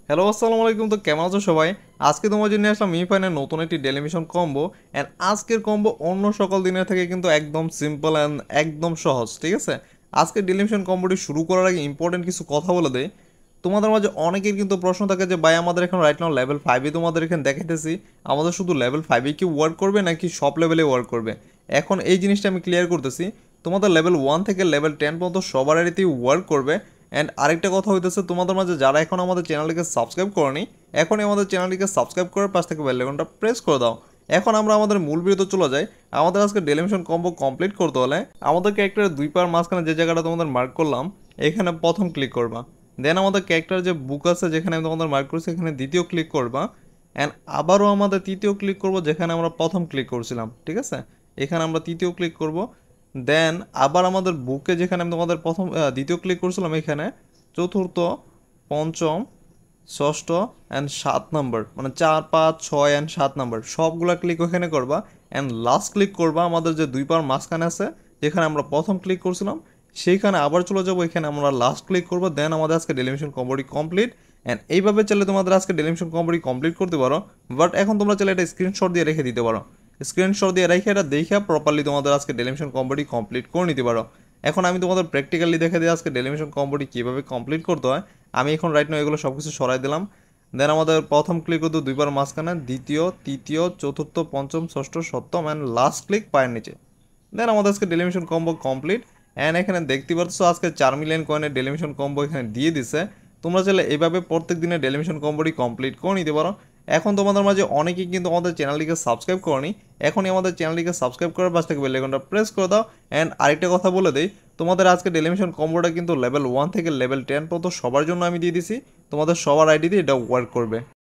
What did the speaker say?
Hello আসসালামু আলাইকুম। তো কেমন আছো সবাই? আজকে তোমার জন্য আসলাম মিফাইনের নতুন একটি ডেলিমিশন কম্বো। অ্যান্ড আজকের কম্বো অন্য সকল দিনের থেকে কিন্তু একদম সিম্পল অ্যান্ড একদম সহজ, ঠিক আছে? আজকের ডেলিমিশন কম্বোটি শুরু করার আগে ইম্পর্টেন্ট কিছু কথা বলে দেই। তোমাদের মাঝে অনেকের কিন্তু প্রশ্ন থাকে যে ভাই আমাদের এখন রাইট নাও লেভেল 5 তোমাদের এখানে দেখাইতেছি, আমাদের শুধু লেভেল 5 কি ওয়ার্ক করবে নাকি সব লেভেলে ওয়ার্ক করবে? এখন এই জিনিসটা আমি ক্লিয়ার করতেছি। তোমাদের লেভেল 1 থেকে লেভেল 10 পর্যন্ত সবার আইডিতেই ওয়ার্ক করবে। অ্যান্ড আরেকটা কথা হইতেছে, তোমাদের মাঝে যারা এখন আমাদের চ্যানেলটিকে সাবস্ক্রাইব করনি, এখনই আমাদের চ্যানেলটিকে সাবস্ক্রাইব করে পাশ থেকে বেল আইকনটা প্রেস করে দাও। এখন আমরা আমাদের মূল ভিডিওতে চলে যাই। আমাদের আজকে ডেলিমিশন কম্বো কমপ্লিট করতে হলে আমাদের ক্যারেক্টারের দুই পার মাঝখানে যে জায়গাটা তোমাদের মার্ক করলাম, এখানে প্রথম ক্লিক করবা। দেন আমাদের ক্যারেক্টার যে বুক আছে যেখানে আমি তোমাদের মার্ক করছি এখানে দ্বিতীয় ক্লিক করবা। অ্যান্ড আবারও আমাদের তৃতীয় ক্লিক করব যেখানে আমরা প্রথম ক্লিক করছিলাম, ঠিক আছে? এখানে আমরা তৃতীয় ক্লিক করব। দেন আবার আমাদের বুকে যেখানে আমি তোমাদের দ্বিতীয় ক্লিক করছিলাম এখানে চতুর্থ, পঞ্চম, ষষ্ঠ অ্যান্ড 7 নম্বর, মানে 4 5 6 অ্যান্ড 7 নম্বর সবগুলা ক্লিক ওখানে করবা। অ্যান্ড লাস্ট ক্লিক করবা আমাদের যে দুই পার মাঝখানে আছে যেখানে আমরা প্রথম ক্লিক করছিলাম, সেইখানে আবার চলে যাবো, এখানে আমরা লাস্ট ক্লিক করবো। দেন আমাদের আজকে ডেলিমিশন কম্বোটি কমপ্লিট। অ্যান্ড এইভাবে চাইলে তোমাদের আজকে ডেলিমিশন কম্বোটি কমপ্লিট করতে পারো। বাট এখন তোমরা চাইলে এটা স্ক্রিনশট দিয়ে রেখে দিতে পারো। স্ক্রিনশট দিয়ে রেখে এটা দেখে প্রপারলি তোমাদের আজকে ডেলিমিশন কম্বোটি কমপ্লিট করে নিতে পারো। এখন আমি তোমাদের প্র্যাকটিক্যালি দেখে দিই আজকে ডেলিমিশন কম্বোটি কীভাবে কমপ্লিট করতে হয়। আমি এখন রাইট নাও এগুলো সব কিছু সরাই দিলাম। দেন আমাদের প্রথম ক্লিক হতো দুইবার মাঝখানে, দ্বিতীয়, তৃতীয়, চতুর্থ, পঞ্চম, ষষ্ঠ, সপ্তম অ্যান্ড লাস্ট ক্লিক পায়ের নিচে। দেন আমাদের আজকে ডেলিমিশন কম্বো কমপ্লিট। অ্যান্ড এখানে দেখতে পাচ্ছ আজকে 4 মিলিয়ন কয়েনের ডেলিমিশন কম্বো এখানে দিয়ে দিছে। তোমরা চাইলে এইভাবে প্রত্যেক দিনের ডেলিমিশন কম্বোটি কমপ্লিট করে নিতে পারো। এখন তোমাদের মাঝে অনেকেই কিন্তু আমাদের চ্যানেলটিকে সাবস্ক্রাইব করনি, এখনই আমাদের চ্যানেলটিকে সাবস্ক্রাইব করার পাশ থেকে বেল আইকনটা প্রেস করে দাও। অ্যান্ড আরেকটা কথা বলে দিই, তোমাদের আজকে ডেলিমিশন কম্বোটা কিন্তু লেভেল 1 থেকে লেভেল 10 পর্যন্ত সবার জন্য আমি দিয়ে দিছি। তোমাদের সবার আইডিতে এটা ওয়ার্ক করবে।